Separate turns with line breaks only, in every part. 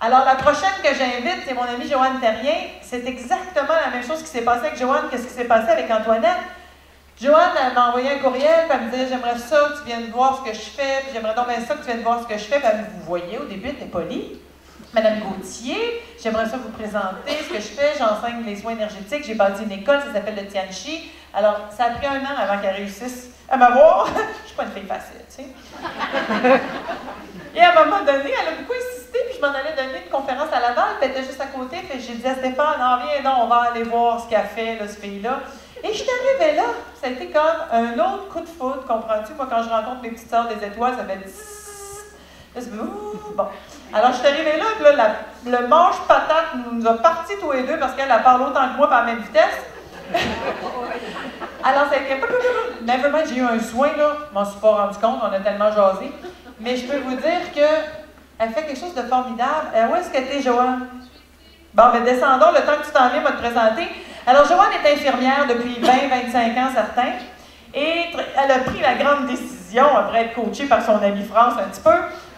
Alors, la prochaine que j'invite, c'est mon amie Joanne Terrien. C'est exactement la même chose qui s'est passé avec Joanne que ce qui s'est passé avec Antoinette. Joanne, elle m'a envoyé un courriel, puis elle me disait « J'aimerais ça que tu viennes voir ce que je fais, puis j'aimerais donc bien ça que tu viennes voir ce que je fais. » Puis vous voyez, au début, elle était polie. Madame Gauthier, j'aimerais ça vous présenter ce que je fais. J'enseigne les soins énergétiques. J'ai bâti une école, ça s'appelle le Tianchi. Alors, ça a pris 1 an avant qu'elle réussisse à m'avoir. Je suis pas une fille facile, tu sais. Et à un moment donné, elle a beaucoup insisté, puis je m'en allais donner une conférence à Laval, puis elle était juste à côté, puis j'ai dit à Stéphane, non, viens, non, on va aller voir ce qu'elle fait, là, ce fille-là. Et je suis arrivée là, ça a été comme un autre coup de foudre, comprends-tu? Moi, quand je rencontre mes petites sœurs des étoiles, ça fait là, c'est bon. Alors, je suis arrivée là, puis là, le mange-patate nous a partis tous les deux parce qu'elle parle autant que moi, par la même vitesse. Alors, ça a été... Never mind, j'ai eu un soin, là. Je m'en suis pas rendu compte, on a tellement jasé. Mais je peux vous dire qu'elle fait quelque chose de formidable. Où est-ce que t'es, Joanne? Bon, ben descendons, le temps que tu t'en viens, va te présenter. Alors, Joanne est infirmière depuis 20-25 ans, certains. Et elle a pris la grande décision, après être coachée par son amie France un petit peu,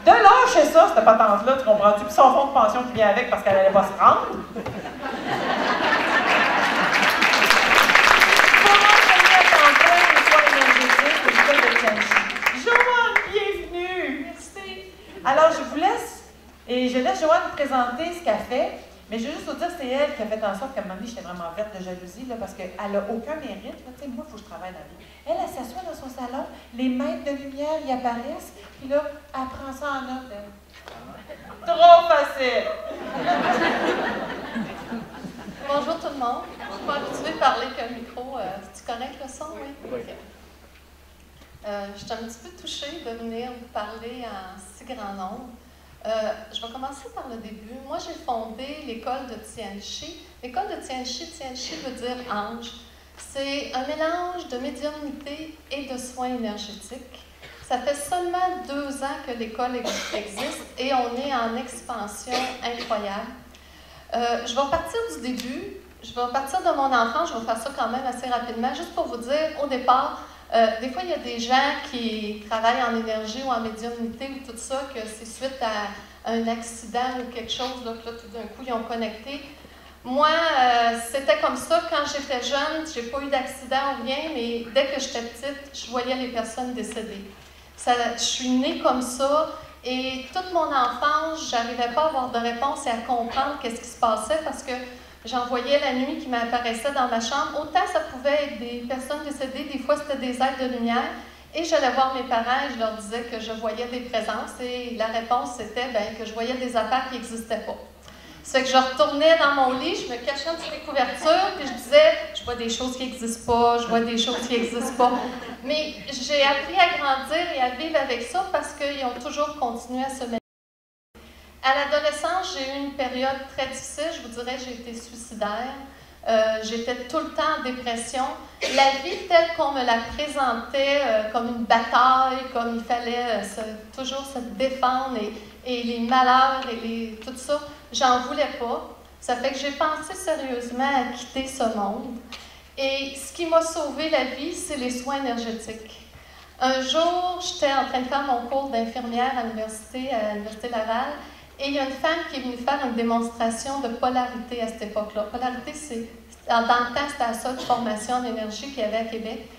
de lâcher ça, cette patente-là, tu comprends-tu? Puis son fonds de pension qui vient avec parce qu'elle n'allait pas se rendre. Joanne, bienvenue! Merci! Alors, je vous laisse, et je laisse Joanne présenter ce qu'elle fait, mais je veux juste vous dire, c'est elle qui a fait en sorte qu'à un moment donné, j'étais vraiment verte de jalousie, là, parce qu'elle n'a aucun mérite. Tu sais, moi, il faut que je travaille dans la vie. Elle s'assoit dans son salon, les maîtres de lumière y apparaissent, puis là, elle prend ça en note. Trop facile!
Bonjour tout le monde. Je suis pas habituée de parler qu'un micro. C'est correct le son, oui?
Oui.
Okay. Je suis un petit peu touchée de venir vous parler en si grand nombre. Je vais commencer par le début. Moi, j'ai fondé l'école de Tianchi. L'école de Tianchi, Tianchi veut dire ange. C'est un mélange de médiumnité et de soins énergétiques. Ça fait seulement 2 ans que l'école existe et on est en expansion incroyable. Je vais partir du début. Je vais partir de mon enfance. Je vais faire ça quand même assez rapidement, juste pour vous dire, au départ, des fois, il y a des gens qui travaillent en énergie ou en médiumnité ou tout ça, que c'est suite à un accident ou quelque chose, là, que là, tout d'un coup, ils ont connecté. Moi, c'était comme ça. Quand j'étais jeune, je n'ai pas eu d'accident ou rien, mais dès que j'étais petite, je voyais les personnes décédées. Je suis née comme ça, et toute mon enfance, je n'arrivais pas à avoir de réponse et à comprendre qu'est-ce qui se passait parce que j'en voyais la nuit qui m'apparaissait dans ma chambre. Autant ça pouvait être des personnes décédées, des fois c'était des êtres de lumière. Et j'allais voir mes parents et je leur disais que je voyais des présences. Et la réponse c'était que je voyais des affaires qui n'existaient pas. Ça fait que je retournais dans mon lit, je me cachais sous les couvertures, puis je disais, je vois des choses qui n'existent pas, je vois des choses qui n'existent pas. Mais j'ai appris à grandir et à vivre avec ça parce qu'ils ont toujours continué à se mettre. À l'adolescence, j'ai eu une période très difficile. Je vous dirais, j'ai été suicidaire. J'étais tout le temps en dépression. La vie telle qu'on me la présentait, comme une bataille, comme il fallait toujours se défendre et les malheurs et tout ça, j'en voulais pas. Ça fait que j'ai pensé sérieusement à quitter ce monde. Et ce qui m'a sauvé la vie, c'est les soins énergétiques. Un jour, j'étais en train de faire mon cours d'infirmière à l'université Laval. Et il y a une femme qui est venue faire une démonstration de polarité à cette époque-là. Polarité, dans le temps, c'était la seule formation en énergie qu'il y avait à Québec.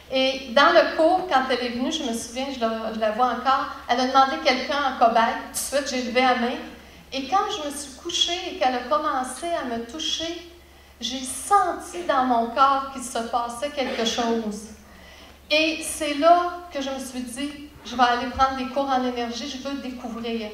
Et dans le cours, quand elle est venue, je me souviens, je la vois encore, elle a demandé quelqu'un en cobaye. Tout de suite, j'ai levé la main. Et quand je me suis couchée et qu'elle a commencé à me toucher, j'ai senti dans mon corps qu'il se passait quelque chose. Et c'est là que je me suis dit, je vais aller prendre des cours en énergie, je veux découvrir.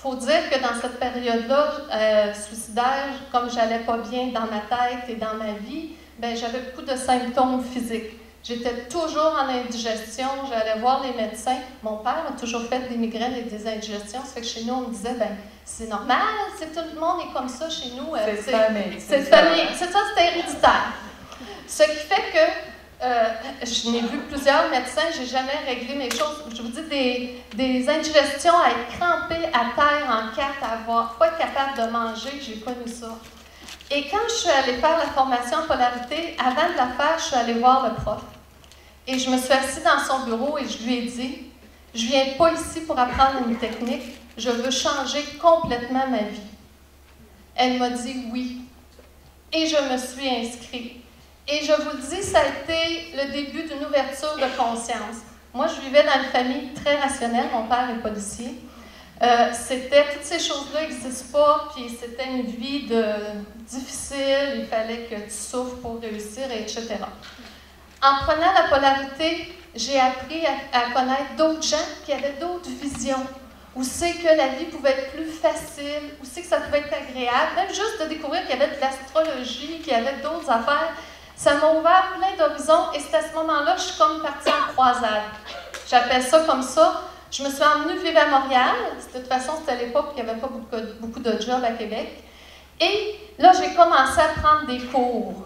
Il faut dire que dans cette période-là, suicidaire, comme j'allais pas bien dans ma tête et dans ma vie, j'avais beaucoup de symptômes physiques. J'étais toujours en indigestion, j'allais voir les médecins. Mon père a toujours fait des migraines et des indigestions, ça fait que chez nous, on me disait, c'est normal, tout le monde est comme ça chez nous.
C'est famille.
C'est famille. C'est ça, c'est héréditaire. Ce qui fait que je n'ai vu plusieurs médecins, je n'ai jamais réglé mes choses. Je vous dis, des indigestions à être crampée à terre en 4, à pas être capable de manger, j'ai connu ça. Et quand je suis allée faire la formation en polarité, avant de la faire, je suis allée voir le prof. Et je me suis assise dans son bureau et je lui ai dit, je ne viens pas ici pour apprendre une technique, je veux changer complètement ma vie. Elle m'a dit oui. Et je me suis inscrite. Et je vous le dis, ça a été le début d'une ouverture de conscience. Moi, je vivais dans une famille très rationnelle. Mon père est policier. Toutes ces choses-là n'existent pas, puis c'était une vie difficile, il fallait que tu souffres pour réussir, etc. En prenant la polarité, j'ai appris à connaître d'autres gens qui avaient d'autres visions, où c'est que la vie pouvait être plus facile, où c'est que ça pouvait être agréable, même juste de découvrir qu'il y avait de l'astrologie, qu'il y avait d'autres affaires. Ça m'a ouvert plein d'horizons et c'est à ce moment-là que je suis comme partie en croisade. J'appelle ça comme ça. Je me suis emmenée vivre à Montréal. De toute façon, c'était à l'époque où il n'y avait pas beaucoup de jobs à Québec. Et là, j'ai commencé à prendre des cours.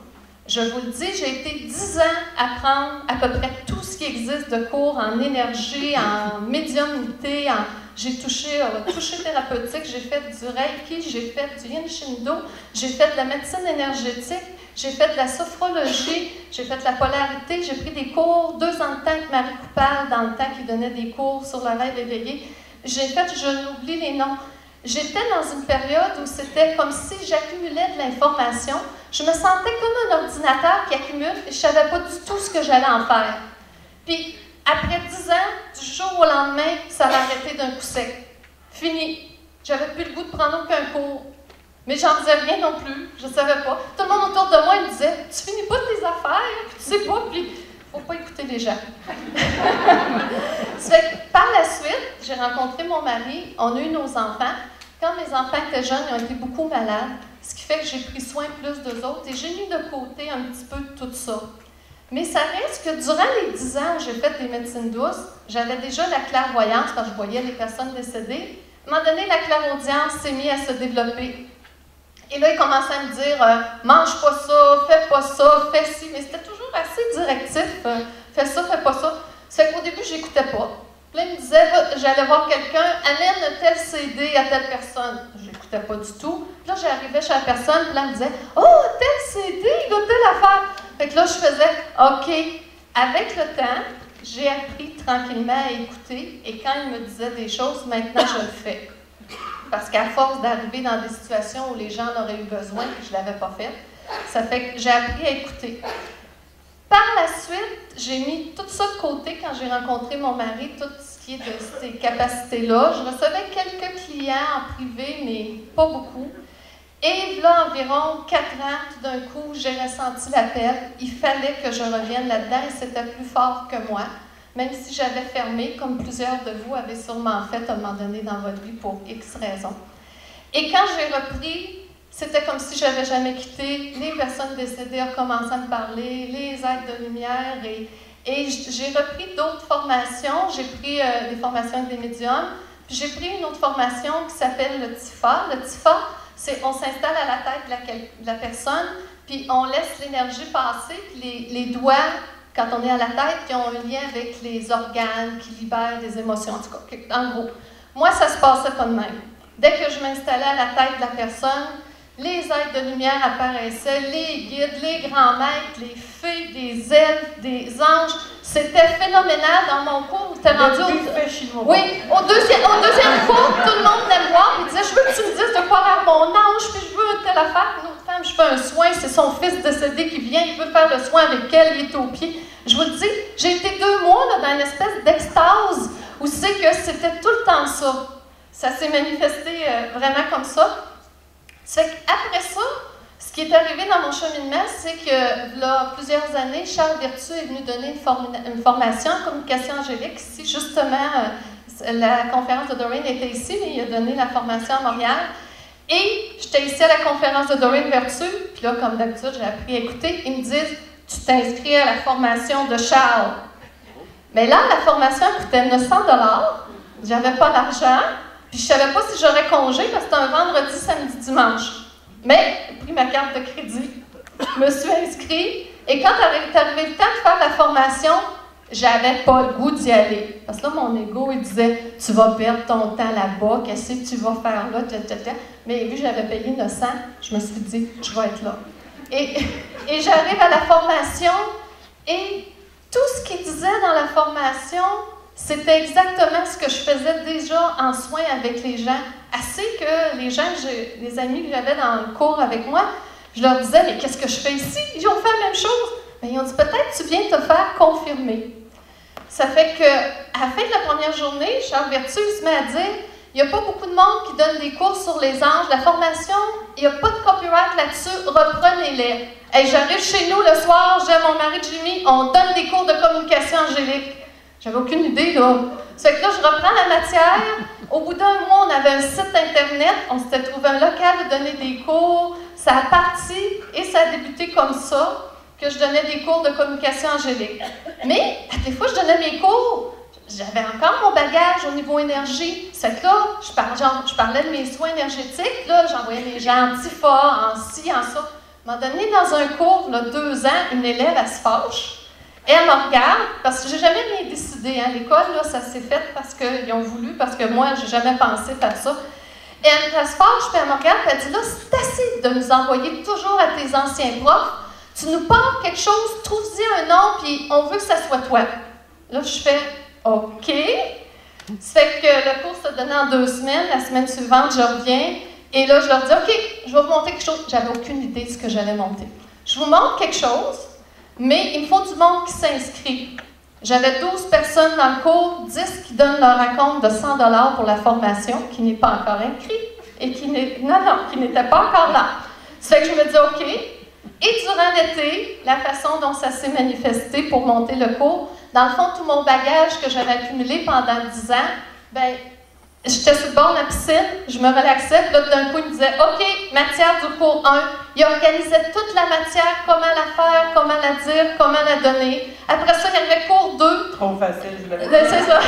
Je vous le dis, j'ai été 10 ans à prendre à peu près tout ce qui existe de cours en énergie, en médiumnité, j'ai touché thérapeutique, j'ai fait du Reiki, j'ai fait du Yin Shindo, j'ai fait de la médecine énergétique, j'ai fait de la sophrologie, j'ai fait de la polarité, j'ai pris des cours 2 ans de temps avec Marie Coupal, dans le temps qui donnait des cours sur le rêve éveillé. J'ai fait, je n'oublie les noms. J'étais dans une période où c'était comme si j'accumulais de l'information. Je me sentais comme un ordinateur qui accumule et je ne savais pas du tout ce que j'allais en faire. Puis, après 10 ans, du jour au lendemain, ça m'a arrêté d'un coup sec. Fini. J'avais plus le goût de prendre aucun cours. Mais j'en faisais rien non plus. Je ne savais pas. Tout le monde autour de moi me disait « Tu finis pas tes affaires, puis tu sais pas, puis il ne faut pas écouter les gens. » Ça fait que par la suite, j'ai rencontré mon mari, on a eu nos enfants. Quand mes enfants étaient jeunes, ils ont été beaucoup malades, ce qui fait que j'ai pris soin plus d'eux autres et j'ai mis de côté un petit peu tout ça. Mais ça reste que durant les 10 ans où j'ai fait des médecines douces, j'avais déjà la clairvoyance quand je voyais les personnes décédées. À un moment donné, la clairaudience s'est mise à se développer. Et là, il commençait à me dire « Mange pas ça, fais pas ça, fais ci ». Mais c'était toujours assez directif. « Fais ça, fais pas ça ». Ça fait qu'au début, je n'écoutais pas. Puis là, il me disait « J'allais voir quelqu'un, amène tel CD à telle personne ». Je n'écoutais pas du tout. Puis là, j'arrivais chez la personne, puis là, elle me disait « Oh, tel CD, il a telle affaire ». Fait que là, je faisais « OK ». Avec le temps, j'ai appris tranquillement à écouter. Et quand il me disait des choses, maintenant, je le fais. Parce qu'à force d'arriver dans des situations où les gens en auraient eu besoin et que je ne l'avais pas fait, ça fait que j'ai appris à écouter. Par la suite, j'ai mis tout ça de côté quand j'ai rencontré mon mari, tout ce qui est de ces capacités-là. Je recevais quelques clients en privé, mais pas beaucoup. Et là, environ 4 ans, tout d'un coup, j'ai ressenti l'appel. Il fallait que je revienne là-dedans et c'était plus fort que moi. Même si j'avais fermé, comme plusieurs de vous avez sûrement fait à un moment donné dans votre vie pour X raisons. Et quand j'ai repris, c'était comme si je n'avais jamais quitté. Les personnes décédées ont commencé à me parler, les êtres de lumière. Et j'ai repris d'autres formations. J'ai pris des formations avec des médiums. Puis j'ai pris une autre formation qui s'appelle le TIFA. Le TIFA, c'est on s'installe à la tête de la personne, puis on laisse l'énergie passer, puis les doigts, quand on est à la tête, qui ont un lien avec les organes, qui libèrent des émotions. En tout cas, en gros, moi, ça se passait pas de même. Dès que je m'installais à la tête de la personne, les êtres de lumière apparaissaient, les guides, les grands maîtres, les fées, des elfes, des anges. C'était phénoménal. Dans mon cours, j'étais rendue au deuxième cours, tout le monde venait me voir et disait « Je veux que tu me dises de quoi faire mon ange, puis je veux telle affaire. » Une autre femme, je fais un soin, c'est son fils décédé qui vient, il veut faire le soin avec elle, il est au pied. Je vous le dis, j'ai été 2 mois là, dans une espèce d'extase où c'est que c'était tout le temps ça. Ça s'est manifesté vraiment comme ça. C'est qu'après ça, ce qui est arrivé dans mon cheminement, c'est que, là, plusieurs années, Charles Virtue est venu donner une formation en communication angélique. Ici, justement, la conférence de Doreen était ici, mais il a donné la formation à Montréal. Et j'étais ici à la conférence de Doreen Virtue, puis là, comme d'habitude, j'ai appris à écouter. Ils me disent « Tu t'inscris à la formation de Charles. » Mais là, la formation coûtait 900 $. J'avais pas d'argent. Puis je ne savais pas si j'aurais congé parce que c'était un vendredi, samedi, dimanche. Mais j'ai pris ma carte de crédit, je me suis inscrite, et quand est arrivé le temps de faire la formation, j'avais pas le goût d'y aller. Parce que là, mon ego, il disait « Tu vas perdre ton temps là-bas, qu'est-ce que tu vas faire là? » Mais vu que j'avais payé 900, je me suis dit « Je vais être là. » Et j'arrive à la formation, et tout ce qu'il disait dans la formation, C'était exactement ce que je faisais déjà en soins avec les gens. Assez que les gens, les amis que j'avais dans le cours avec moi, je leur disais, mais qu'est-ce que je fais ici? Ils ont fait la même chose. Bien, ils ont dit, peut-être tu viens te faire confirmer. Ça fait qu'à la fin de la première journée, Charles Vertus se met à dire, il n'y a pas beaucoup de monde qui donne des cours sur les anges. La formation, il n'y a pas de copyright là-dessus. Reprenez-les. Hey, j'arrive chez nous le soir, j'ai mon mari Jimmy, on donne des cours de communication angélique. J'avais aucune idée, là. Ça fait que là, je reprends la matière. Au bout d'un mois, on avait un site Internet. On s'était trouvé un local de donner des cours. Ça a parti et ça a débuté comme ça, que je donnais des cours de communication angélique. Mais, à des fois, je donnais mes cours. J'avais encore mon bagage au niveau énergie. C'est que là, je parlais de mes soins énergétiques. Là, j'envoyais les gens en TIFA, en ci, en ça. À un moment donné, dans un cours, là, 2 ans, une élève, elle se fâche. Et elle me regarde, parce que j'ai jamais bien décidé. Hein. L'école, là, ça s'est fait parce qu'ils ont voulu, parce que moi, j'ai jamais pensé faire ça. Et elle se fâche, puis elle me regarde, puis elle dit, là, c'est assez de nous envoyer toujours à tes anciens profs. Tu nous parles quelque chose, trouve-y un nom, puis on veut que ça soit toi. Là, je fais, OK. Ça fait que le cours se donnait en 2 semaines. La semaine suivante, je reviens. Et là, je leur dis, OK, je vais vous montrer quelque chose. J'avais aucune idée de ce que j'allais monter. Je vous montre quelque chose, mais il me faut du monde qui s'inscrit. J'avais 12 personnes dans le cours, 10 qui donnent leur acompte de 100 $ pour la formation, qui n'est pas encore inscrit et qui n'était pas encore là. Ça fait que je me dis, OK. Et durant l'été, la façon dont ça s'est manifesté pour monter le cours, dans le fond, tout mon bagage que j'avais accumulé pendant 10 ans, bien, j'étais sur le bord de la piscine, je me relaxais, puis là, d'un coup, il me disait, OK, matière du cours 1. Il organisait toute la matière, comment la faire, comment la dire, comment la donner. Après ça, il y avait cours 2.
Trop facile, je l'avais dit.
C'est ça.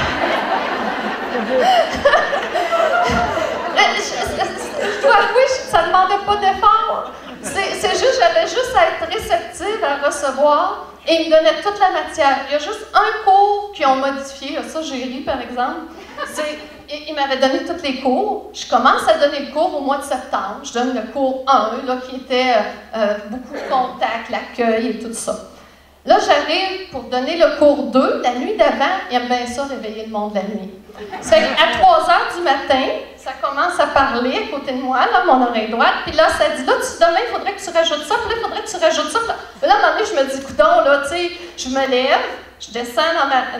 Je dois avouer, ça ne demandait pas d'effort. C'est juste, j'avais juste à être réceptive à recevoir et il me donnait toute la matière. Il y a juste un cours qu'ils ont modifié, ça j'ai ri par exemple. Il m'avait donné tous les cours. Je commence à donner le cours au mois de septembre. Je donne le cours 1, là, qui était beaucoup de contacts, l'accueil et tout ça. Là, j'arrive pour donner le cours 2. La nuit d'avant, il aime bien ça, réveiller le monde la nuit. Ça fait qu'à 3 h du matin, ça commence à parler à côté de moi, là, mon oreille droite. Puis là, ça dit, là, demain, il faudrait que tu rajoutes ça. Puis là, il faudrait que tu rajoutes ça. Puis là, à un moment donné, je me dis, coudonc, là, tu sais, je me lève, je descends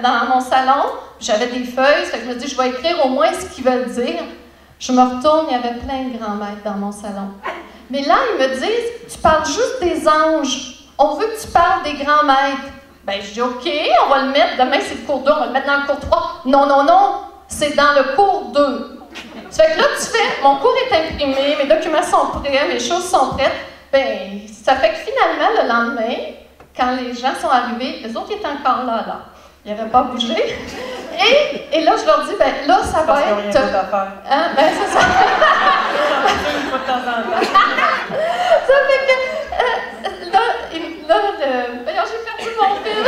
dans mon salon. J'avais des feuilles, ça fait que je me dis, je vais écrire au moins ce qu'ils veulent dire. Je me retourne, il y avait plein de grands-maîtres dans mon salon. Mais là, ils me disent, tu parles juste des anges. On veut que tu parles des grands-maîtres. Ben, je dis, OK, on va le mettre. Demain, c'est le cours 2, on va le mettre dans le cours 3. Non, non, non, c'est dans le cours 2. Ça fait que là, tu fais, mon cours est imprimé, mes documents sont prêts, mes choses sont prêtes. Ben, ça fait que finalement, le lendemain, quand les gens sont arrivés, les autres étaient encore là. Ils n'avaient pas bougé. Et là, je leur dis, ben là, ça va être...
Parce qu'il n'y a rien d'autre à faire.
Hein? Ben, c'est ça.
Une fois de temps en temps.
Ça fait que... D'ailleurs, j'ai perdu mon fil.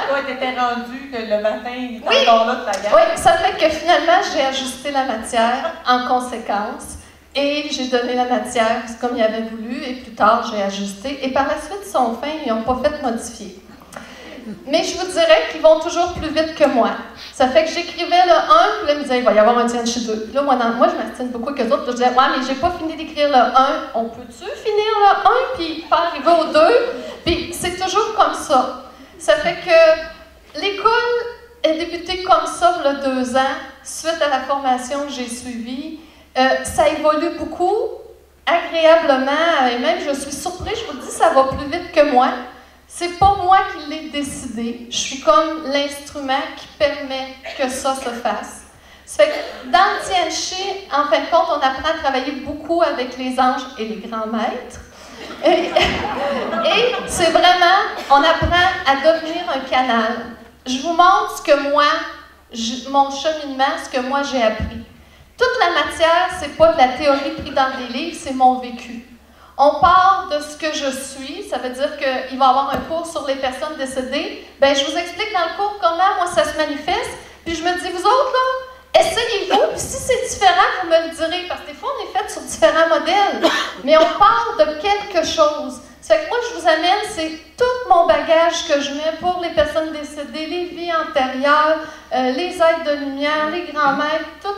Toi, t'étais rendu que le matin, il était encore là de la gamme.
Oui, ça fait que finalement, j'ai ajusté la matière en conséquence. Et j'ai donné la matière comme il avait voulu. Et plus tard, j'ai ajusté. Et par la suite, ils sont fins, ils n'ont pas fait modifier. Mais je vous dirais qu'ils vont toujours plus vite que moi. Ça fait que j'écrivais le 1, puis là, ils me disaient, il va y avoir un Tianchi 2. Puis là, moi, je m'astine beaucoup avec eux autres. Puis je disais, ouais, mais j'ai pas fini d'écrire le 1. On peut-tu finir le 1, puis pas arriver au 2? Puis c'est toujours comme ça. Ça fait que l'école est débutée comme ça, il y a 2 ans, suite à la formation que j'ai suivie. Ça évolue beaucoup, agréablement, et même je suis surprise, je vous dis, ça va plus vite que moi. C'est pas moi qui l'ai décidé. Je suis comme l'instrument qui permet que ça se fasse. Ça fait que dans le Tianchi, en fin de compte, on apprend à travailler beaucoup avec les anges et les grands maîtres. Et c'est vraiment, on apprend à devenir un canal. Je vous montre ce que moi, mon cheminement, ce que moi j'ai appris. Toute la matière, c'est pas de la théorie prise dans des livres, c'est mon vécu. On part de ce que je suis, ça veut dire qu'il va y avoir un cours sur les personnes décédées. Bien, je vous explique dans le cours comment moi ça se manifeste, puis je me dis, vous autres, là, essayez-vous, puis si c'est différent, vous me le direz, parce que des fois, on est fait sur différents modèles, mais on part de quelque chose. Ça fait que moi, je vous amène, c'est tout mon bagage que je mets pour les personnes décédées, les vies antérieures, les êtres de lumière, les grands-maîtres, tout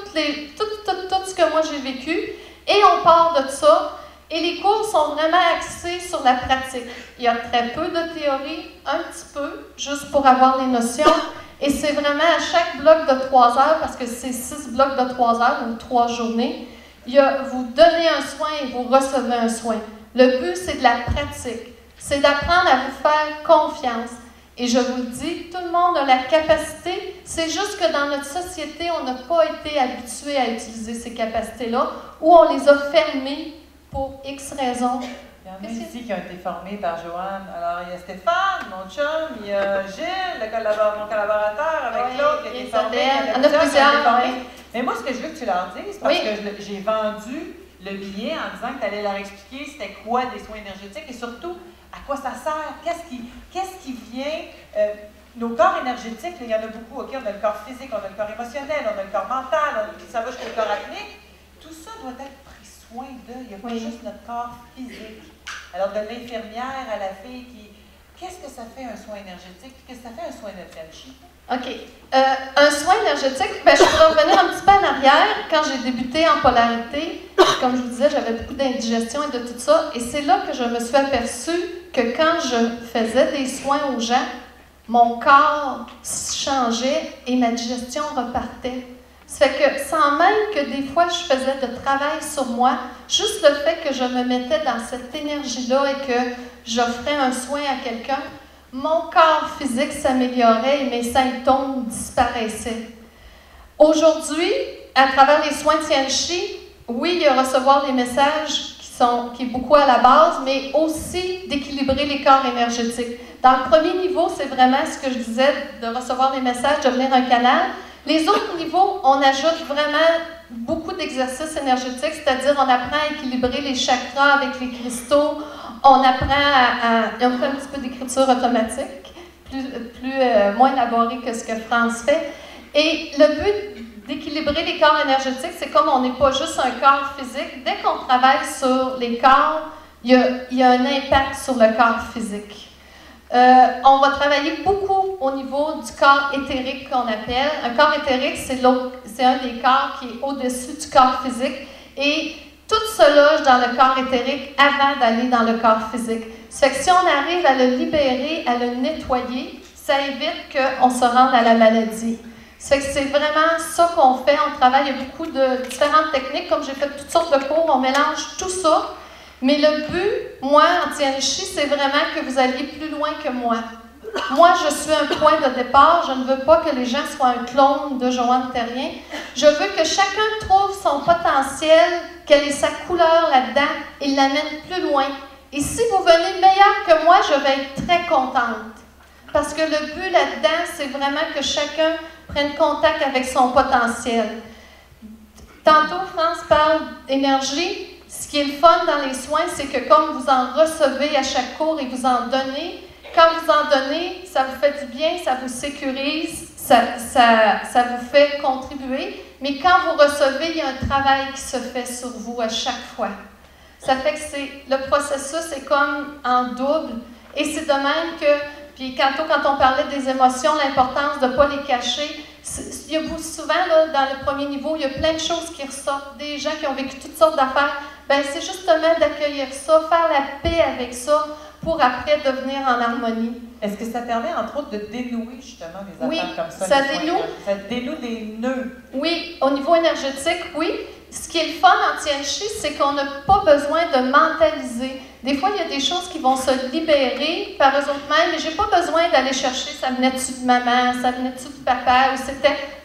ce que moi j'ai vécu. Et on part de ça. Et les cours sont vraiment axés sur la pratique. Il y a très peu de théorie, un petit peu, juste pour avoir les notions. Et c'est vraiment à chaque bloc de 3 heures, parce que c'est 6 blocs de 3 heures, donc 3 journées, vous donnez un soin et vous recevez un soin. Le but, c'est de la pratique. C'est d'apprendre à vous faire confiance. Et je vous le dis, tout le monde a la capacité. C'est juste que dans notre société, on n'a pas été habitué à utiliser ces capacités-là, ou on les a fermées pour X raisons.
Il y en a ici qui ont été formés par Joanne. Alors, il y a Stéphane, mon chum, il y a Gilles, mon collaborateur avec l'autre qui a été formé. Il y en a plusieurs. Mais moi, ce que je veux que tu leur dises, parce que j'ai vendu le billet en disant que tu allais leur expliquer c'était quoi des soins énergétiques et surtout à quoi ça sert, qu'est-ce qui vient. Nos corps énergétiques, il y en a beaucoup. OK, on a le corps physique, on a le corps émotionnel, on a le corps mental, ça va jusqu'au corps acné. Tout ça doit être pris soin d'eux. Il n'y a pas juste notre corps physique. Alors, de l'infirmière à la fille qui... Qu'est-ce que ça fait un soin énergétique? Qu'est-ce que ça fait un soin de Tianchi?
OK. Un soin énergétique, je pourrais revenir un petit peu en arrière. Quand j'ai débuté en polarité, comme je vous disais, j'avais beaucoup d'indigestion et de tout ça. Et c'est là que je me suis aperçue que quand je faisais des soins aux gens, mon corps changeait et ma digestion repartait. Ça fait que sans même que des fois je faisais de travail sur moi, juste le fait que je me mettais dans cette énergie-là et que j'offrais un soin à quelqu'un, mon corps physique s'améliorait et mes symptômes disparaissaient. Aujourd'hui, à travers les soins Tianchi, oui, il y a recevoir des messages qui est beaucoup à la base, mais aussi d'équilibrer les corps énergétiques. Dans le premier niveau, c'est vraiment ce que je disais, de recevoir des messages, devenir un canal. Les autres niveaux, on ajoute vraiment beaucoup d'exercices énergétiques, c'est-à-dire on apprend à équilibrer les chakras avec les cristaux, on apprend on fait un petit peu d'écriture automatique, moins élaborée que ce que France fait. Et le but d'équilibrer les corps énergétiques, c'est comme on n'est pas juste un corps physique. Dès qu'on travaille sur les corps, il y a un impact sur le corps physique. On va travailler beaucoup au niveau du corps éthérique qu'on appelle. Un corps éthérique, c'est un des corps qui est au-dessus du corps physique. Et tout se loge dans le corps éthérique avant d'aller dans le corps physique. Ça fait que si on arrive à le libérer, à le nettoyer, ça évite qu'on se rende à la maladie. Ça fait que c'est vraiment ça qu'on fait. On travaille, il y a beaucoup de différentes techniques. Comme j'ai fait toutes sortes de cours, on mélange tout ça. Mais le but, moi, en Tianchi, c'est vraiment que vous alliez plus loin que moi. Moi, je suis un point de départ. Je ne veux pas que les gens soient un clone de Joanne Terrien. Je veux que chacun trouve son potentiel, quelle est sa couleur là-dedans, et l'amène plus loin. Et si vous venez meilleur que moi, je vais être très contente. Parce que le but là-dedans, c'est vraiment que chacun prenne contact avec son potentiel. Tantôt, France parle d'énergie. Ce qui est le fun dans les soins, c'est que comme vous en recevez à chaque cours et vous en donnez, quand vous en donnez, ça vous fait du bien, ça vous sécurise, ça vous fait contribuer. Mais quand vous recevez, il y a un travail qui se fait sur vous à chaque fois. Ça fait que le processus est comme en double. Et c'est de même que, puis quand on parlait des émotions, l'importance de ne pas les cacher, il y a souvent, là, dans le premier niveau, il y a plein de choses qui ressortent, des gens qui ont vécu toutes sortes d'affaires. Ben, c'est justement d'accueillir ça, faire la paix avec ça, pour après devenir en harmonie.
Est-ce que ça permet, entre autres, de dénouer justement des affaires comme ça?
Ça dénoue.
Ça dénoue des nœuds.
Oui, au niveau énergétique, oui. Ce qui est le fun en Tianchi, c'est qu'on n'a pas besoin de mentaliser. Des fois, il y a des choses qui vont se libérer par eux-mêmes, mais je n'ai pas besoin d'aller chercher ça venait-tu de maman, ça venait-tu de papa, ou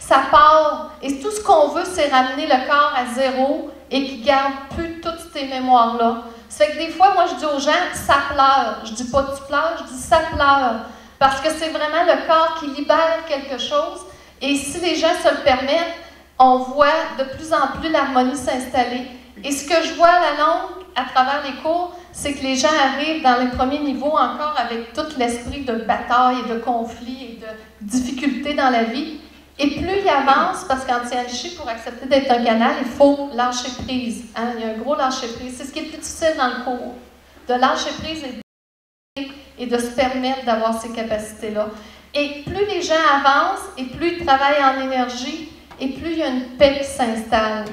ça part. Et tout ce qu'on veut, c'est ramener le corps à zéro et qu'il ne garde plus toutes ces mémoires-là. Ça fait que des fois, moi, je dis aux gens, ça pleure. Je ne dis pas tu pleures, je dis ça pleure. Parce que c'est vraiment le corps qui libère quelque chose. Et si les gens se le permettent, on voit de plus en plus l'harmonie s'installer. Et ce que je vois à la longue, à travers les cours, c'est que les gens arrivent dans les premiers niveaux encore avec tout l'esprit de bataille et de conflit et de difficulté dans la vie. Et plus ils avancent, parce qu'en Tianchi, pour accepter d'être un canal, il faut lâcher prise. Hein? Il y a un gros lâcher prise. C'est ce qui est plus difficile dans le cours, de lâcher prise et et de se permettre d'avoir ces capacités-là. Et plus les gens avancent et plus ils travaillent en énergie, et plus il y a une paix qui s'installe.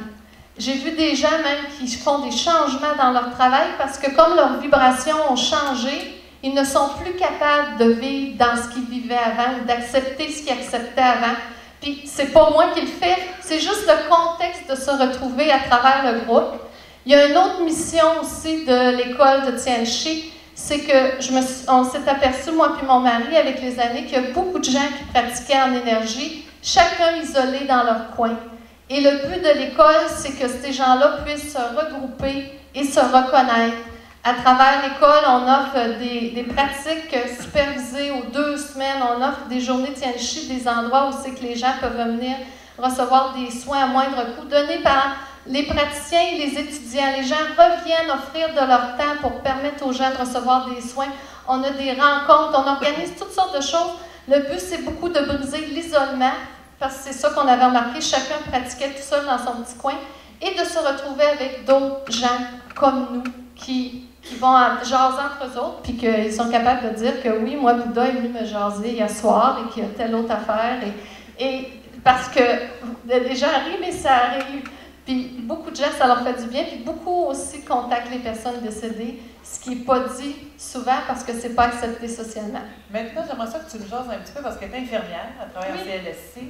J'ai vu des gens même qui font des changements dans leur travail parce que comme leurs vibrations ont changé, ils ne sont plus capables de vivre dans ce qu'ils vivaient avant ou d'accepter ce qu'ils acceptaient avant. Puis c'est pas moi qui le fais, c'est juste le contexte de se retrouver à travers le groupe. Il y a une autre mission aussi de l'école de Tianchi, c'est que on s'est aperçu, moi puis mon mari, avec les années, qu'il y a beaucoup de gens qui pratiquaient en énergie, chacun isolé dans leur coin. Et le but de l'école, c'est que ces gens-là puissent se regrouper et se reconnaître. À travers l'école, on offre des pratiques supervisées aux 2 semaines. On offre des journées Tianchi, des endroits où c'est que les gens peuvent venir recevoir des soins à moindre coût, donnés par les praticiens et les étudiants. Les gens reviennent offrir de leur temps pour permettre aux gens de recevoir des soins. On a des rencontres, on organise toutes sortes de choses. Le but, c'est beaucoup de briser l'isolement, parce que c'est ça qu'on avait remarqué. Chacun pratiquait tout seul dans son petit coin, et de se retrouver avec d'autres gens comme nous qui vont jaser entre eux autres, puis qu'ils sont capables de dire que oui, moi, Bouddha est venu me jaser hier soir et qu'il y a telle autre affaire. Et parce que les gens rient, mais ça arrive. Puis beaucoup de gens, ça leur fait du bien. Puis beaucoup aussi contactent les personnes décédées, ce qui n'est pas dit souvent parce que ce n'est pas accepté socialement.
Maintenant, j'aimerais ça que tu nous jases un petit peu parce que tu es infirmière à travers le CLSC.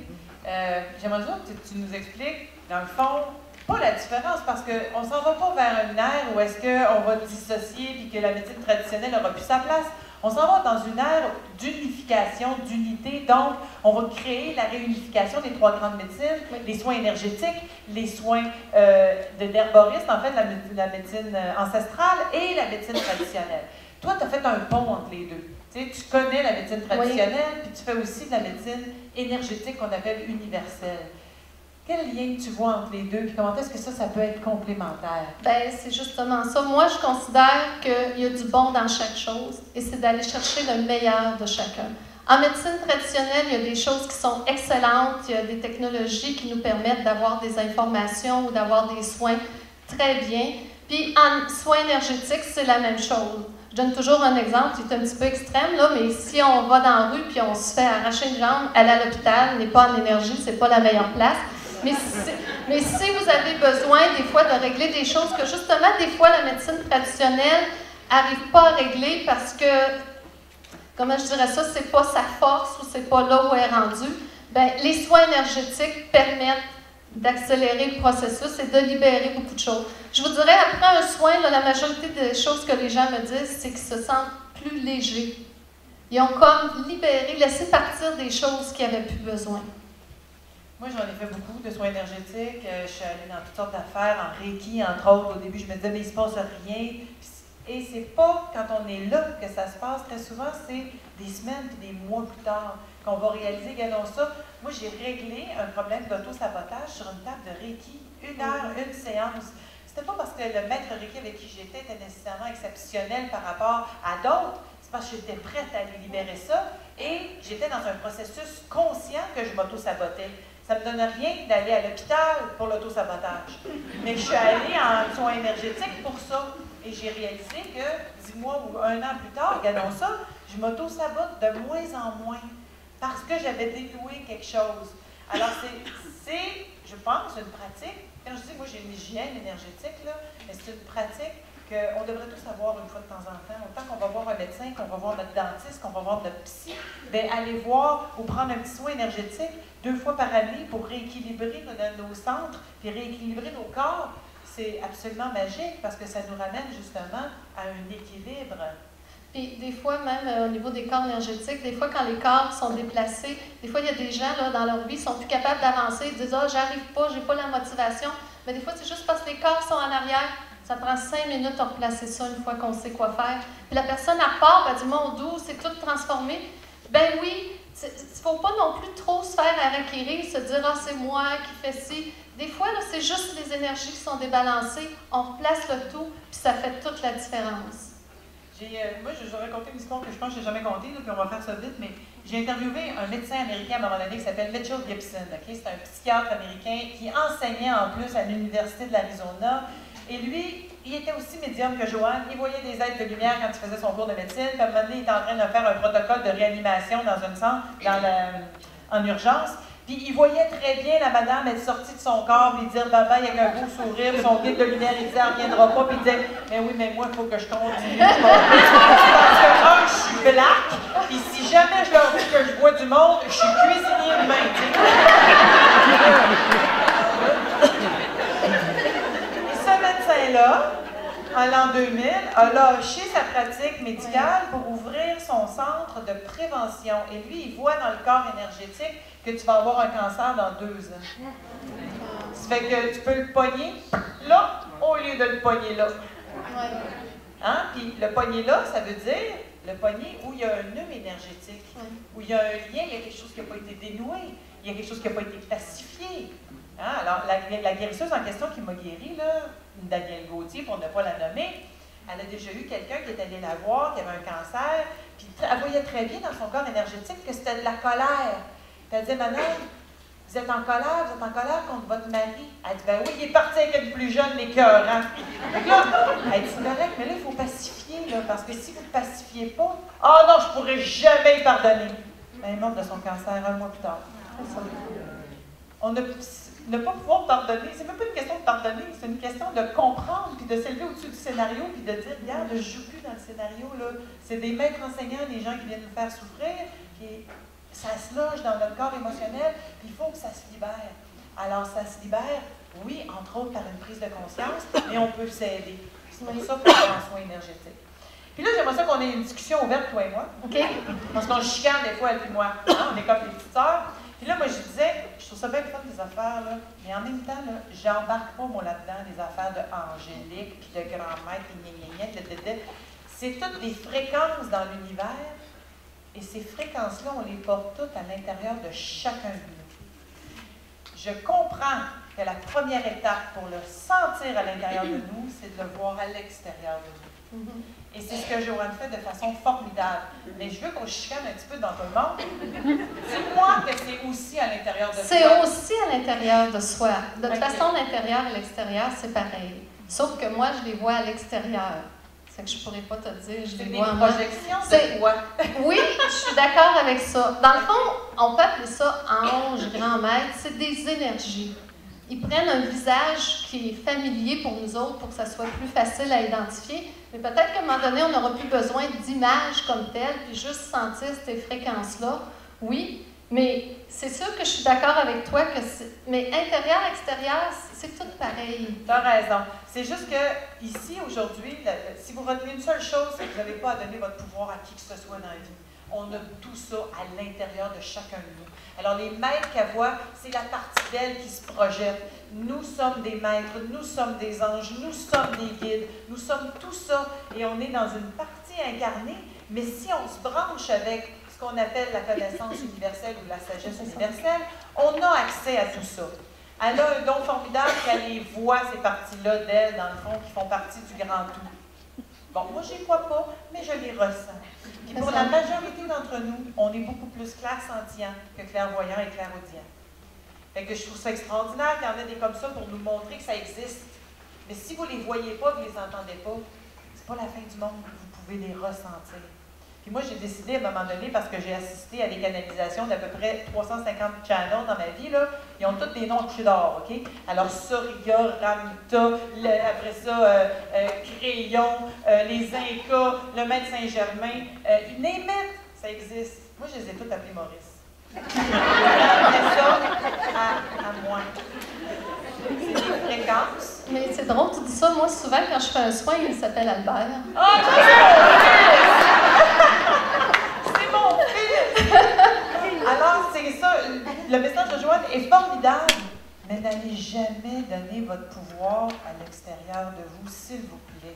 J'aimerais ça que tu nous expliques, dans le fond, pas la différence, parce qu'on ne s'en va pas vers une ère où est-ce qu'on va dissocier et que la médecine traditionnelle n'aura plus sa place. On s'en va dans une ère d'unification, d'unité. Donc, on va créer la réunification des 3 grandes médecines, les soins énergétiques, les soins de l'herboriste, en fait, la médecine ancestrale et la médecine traditionnelle. Toi, tu as fait un pont entre les deux. Tu connais la médecine traditionnelle, puis tu fais aussi de la médecine énergétique qu'on appelle universelle. Quel lien tu vois entre les deux, puis comment est-ce que ça peut être complémentaire?
Bien, c'est justement ça. Moi, je considère qu'il y a du bon dans chaque chose, et c'est d'aller chercher le meilleur de chacun. En médecine traditionnelle, il y a des choses qui sont excellentes, il y a des technologies qui nous permettent d'avoir des informations ou d'avoir des soins très bien. Puis en soins énergétiques, c'est la même chose. Je donne toujours un exemple, c'est un petit peu extrême, là, mais si on va dans la rue puis on se fait arracher une jambe, aller à l'hôpital n'est pas en énergie, c'est pas la meilleure place. Mais si vous avez besoin, des fois, de régler des choses que, justement, des fois, la médecine traditionnelle n'arrive pas à régler parce que, comment je dirais ça, c'est pas sa force ou c'est pas là où elle est rendue, bien, les soins énergétiques permettent d'accélérer le processus et de libérer beaucoup de choses. Je vous dirais, après un soin, là, la majorité des choses que les gens me disent, c'est qu'ils se sentent plus légers. Ils ont comme libéré, laissé partir des choses qu'ils n'avaient plus besoin.
Moi, j'en ai fait beaucoup de soins énergétiques. Je suis allée dans toutes sortes d'affaires, en Reiki, entre autres. Au début, je me disais, mais il ne se passe rien. Et c'est pas quand on est là que ça se passe. Très souvent, c'est des semaines et des mois plus tard qu'on va réaliser, regardons ça. Moi, j'ai réglé un problème d'auto-sabotage sur une table de Reiki. 1 heure, une séance. C'était pas parce que le maître Reiki avec qui j'étais était nécessairement exceptionnel par rapport à d'autres. C'est parce que j'étais prête à aller libérer ça. Et j'étais dans un processus conscient que je m'auto-sabotais. Ça ne me donne rien d'aller à l'hôpital pour l'auto-sabotage. Mais je suis allée en soins énergétiques pour ça. Et j'ai réalisé que 10 mois ou 1 an plus tard, regardons ça, je m'auto-sabote de moins en moins parce que j'avais dénoué quelque chose. Alors, c'est, je pense, une pratique. Quand je dis, moi, j'ai une hygiène énergétique, là, mais c'est une pratique qu'on devrait tous avoir une fois de temps en temps. Autant qu'on va voir un médecin, qu'on va voir notre dentiste, qu'on va voir notre psy, bien, aller voir ou prendre un petit soin énergétique 2 fois par année pour rééquilibrer nos centres et rééquilibrer nos corps, c'est absolument magique parce que ça nous ramène justement à un équilibre.
Puis des fois, même au niveau des corps énergétiques, des fois quand les corps sont déplacés, des fois il y a des gens là, dans leur vie qui sont plus capables d'avancer, ils disent « Ah, j'arrive pas, j'ai pas la motivation ». Mais des fois, c'est juste parce que les corps sont en arrière. Ça prend 5 minutes à replacer ça une fois qu'on sait quoi faire. Puis la personne, elle repart, elle dit « Mon doux, c'est tout transformé ». Ben oui, il ne faut pas non plus trop se faire harakiri, se dire « Ah, c'est moi qui fais ci ». Des fois, c'est juste les énergies qui sont débalancées. On replace le tout, puis ça fait toute la différence.
Moi, je vais raconter une histoire que je pense que je n'ai jamais contée, puis on va faire ça vite, mais j'ai interviewé un médecin américain à un moment donné qui s'appelle Mitchell Gibson. Okay? C'est un psychiatre américain qui enseignait en plus à l'Université de l'Arizona. Et lui, il était aussi médium que Joanne. Il voyait des êtres de lumière quand il faisait son cours de médecine. Puis à un moment donné, il était en train de faire un protocole de réanimation dans un centre, en urgence. Puis il voyait très bien la madame être sortie de son corps, puis dire bye-bye avec un beau sourire, son guide de lumière, il disait, elle ne reviendra pas, puis il disait, mais oui, mais moi, il faut que je continue. Parce que, je suis black, puis si jamais je leur dis que je vois du monde, je suis cuisinier demain, tu sais. Et ce médecin-là, en l'an 2000, a lâché sa pratique médicale pour ouvrir son centre de prévention. Et lui, il voit dans le corps énergétique que tu vas avoir un cancer dans 2 ans. Ça fait que tu peux le pogner là, au lieu de le pogner là. Hein? Puis le pogner là, ça veut dire le pogner où il y a un nœud énergétique, où il y a un lien, il y a quelque chose qui n'a pas été dénoué, il y a quelque chose qui n'a pas été pacifié. Hein? Alors, la guérisseuse en question qui m'a guérie, là, Danielle Gauthier, pour ne pas la nommer, elle a déjà eu quelqu'un qui est allé la voir, qui avait un cancer, puis elle voyait très bien dans son corps énergétique que c'était de la colère. Puis elle disait, madame, vous êtes en colère contre votre mari. Elle dit, ben oui, il est parti avec une plus jeune, l'écœurant. Donc là, elle dit, c'est correct, mais là, il faut pacifier, là, parce que si vous ne pacifiez pas, ah non, je ne pourrai jamais y pardonner. Ben, elle est morte de son cancer 1 mois plus tard. On ne pas pouvoir pardonner, c'est même pas une question de pardonner, c'est une question de comprendre, puis de s'élever au-dessus du scénario, puis de dire, regarde, je ne joue plus dans le scénario, là. C'est des maîtres enseignants, des gens qui viennent nous faire souffrir, puis ça se loge dans notre corps émotionnel, puis il faut que ça se libère. Alors, ça se libère, oui, entre autres par une prise de conscience, mais on peut s'aider. C'est pour ça qu'on prend soin énergétique. Puis là, j'aimerais ça qu'on ait une discussion ouverte, toi et moi. OK? Parce qu'on chicane des fois, elle et moi. On est comme des petites sœurs. Puis là, moi, je disais, je trouve ça bien le fun, tes affaires, là, mais en même temps, là, j'embarque pas, moi, là-dedans, des affaires de angélique, puis de grand-mère, puis c'est toutes des fréquences dans l'univers, et ces fréquences-là, on les porte toutes à l'intérieur de chacun de nous. Je comprends que la première étape pour le sentir à l'intérieur de nous, c'est de le voir à l'extérieur de nous. Et c'est ce que Joanne fait de façon formidable. Mais je veux qu'on chicane un petit peu dans tout le monde. Dis-moi que c'est aussi à l'intérieur de soi.
C'est aussi à l'intérieur de soi. De toute façon, l'intérieur et l'extérieur, c'est pareil. Sauf que moi, je les vois à l'extérieur. C'est que je ne pourrais pas te dire, je les vois en moi.
C'est des projections de toi.
Oui, je suis d'accord avec ça. Dans le fond, on peut appeler ça ange, grand maître. C'est des énergies. Ils prennent un visage qui est familier pour nous autres pour que ça soit plus facile à identifier. Mais peut-être qu'à un moment donné, on n'aura plus besoin d'images comme telles, puis juste sentir ces fréquences-là. Oui, mais c'est sûr que je suis d'accord avec toi que mais intérieur, extérieur, c'est tout pareil.
Tu as raison. C'est juste que ici, aujourd'hui, si vous retenez une seule chose, c'est que vous n'avez pas à donner votre pouvoir à qui que ce soit dans la vie. On a tout ça à l'intérieur de chacun de nous. Alors, les maîtres qu'elle voit, c'est la partie d'elle qui se projette. Nous sommes des maîtres, nous sommes des anges, nous sommes des guides, nous sommes tout ça, et on est dans une partie incarnée, mais si on se branche avec ce qu'on appelle la connaissance universelle ou la sagesse universelle, on a accès à tout ça. Elle a un don formidable qu'elle les voit, ces parties-là d'elle, dans le fond, qui font partie du grand tout. Bon, moi, je ne les vois pas, mais je les ressens. Puis pour la majorité d'entre nous, on est beaucoup plus clairsentient que clairvoyant et clairaudient. Fait que je trouve ça extraordinaire qu'il y en ait des comme ça pour nous montrer que ça existe. Mais si vous ne les voyez pas, vous ne les entendez pas, c'est pas la fin du monde, vous pouvez les ressentir. Puis moi, j'ai décidé à un moment donné, parce que j'ai assisté à des canalisations d'à peu près 350 channels dans ma vie, là, ils ont tous des noms de d'or, OK? Alors, Soria, Ramita, après ça, Crayon, les Incas, le Maître Saint-Germain, name it, ça existe. Moi, je les ai tous appelés Maurice. Après ça, à moi. C'est des fréquences.
Mais c'est drôle, tu dis ça. Moi, souvent, quand je fais un soin, il s'appelle Albert.
Oh, c'est mon fils! Alors, c'est ça. Le message de Joanne est formidable. Mais n'allez jamais donner votre pouvoir à l'extérieur de vous, s'il vous plaît.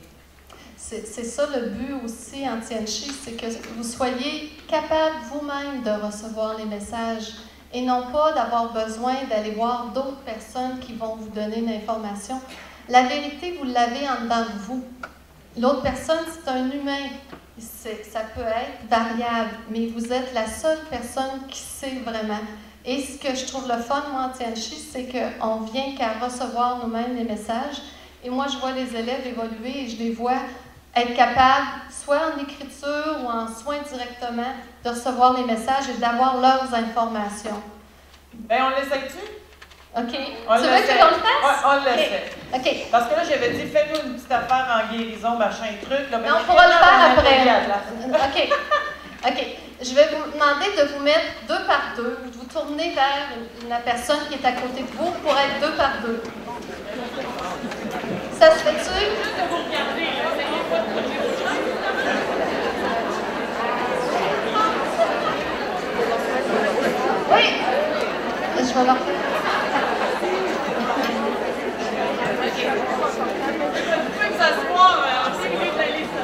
C'est ça le but aussi en Tianchi, c'est que vous soyez capable vous-même de recevoir les messages et non pas d'avoir besoin d'aller voir d'autres personnes qui vont vous donner l'information. La vérité, vous l'avez en dedans de vous. L'autre personne, c'est un humain. Ça peut être variable, mais vous êtes la seule personne qui sait vraiment. Et ce que je trouve le fun, moi, en Tianchi, c'est qu'on vient qu'à recevoir nous-mêmes les messages et moi je vois les élèves évoluer et je les vois être capables, soit en écriture ou en soins directement, de recevoir les messages et d'avoir leurs informations.
Bien, on l'essaie-tu?
OK. Tu veux qu'on le fasse?
Oui, on l'essaie.
OK.
Parce que là, j'avais dit, fais-nous une petite affaire en guérison, machin, truc. Là,
mais on pourra le faire après. OK. OK. Je vais vous demander de vous mettre 2 par 2, de vous tourner vers la personne qui est à côté de vous pour être 2 par 2. Ça se fait-tu?
Juste de vous regarder, là. Essayez pas de bouger vos jambes.
Oui! Je vais leur faire.
Vous pouvez que ça se voit, on sait que la liste.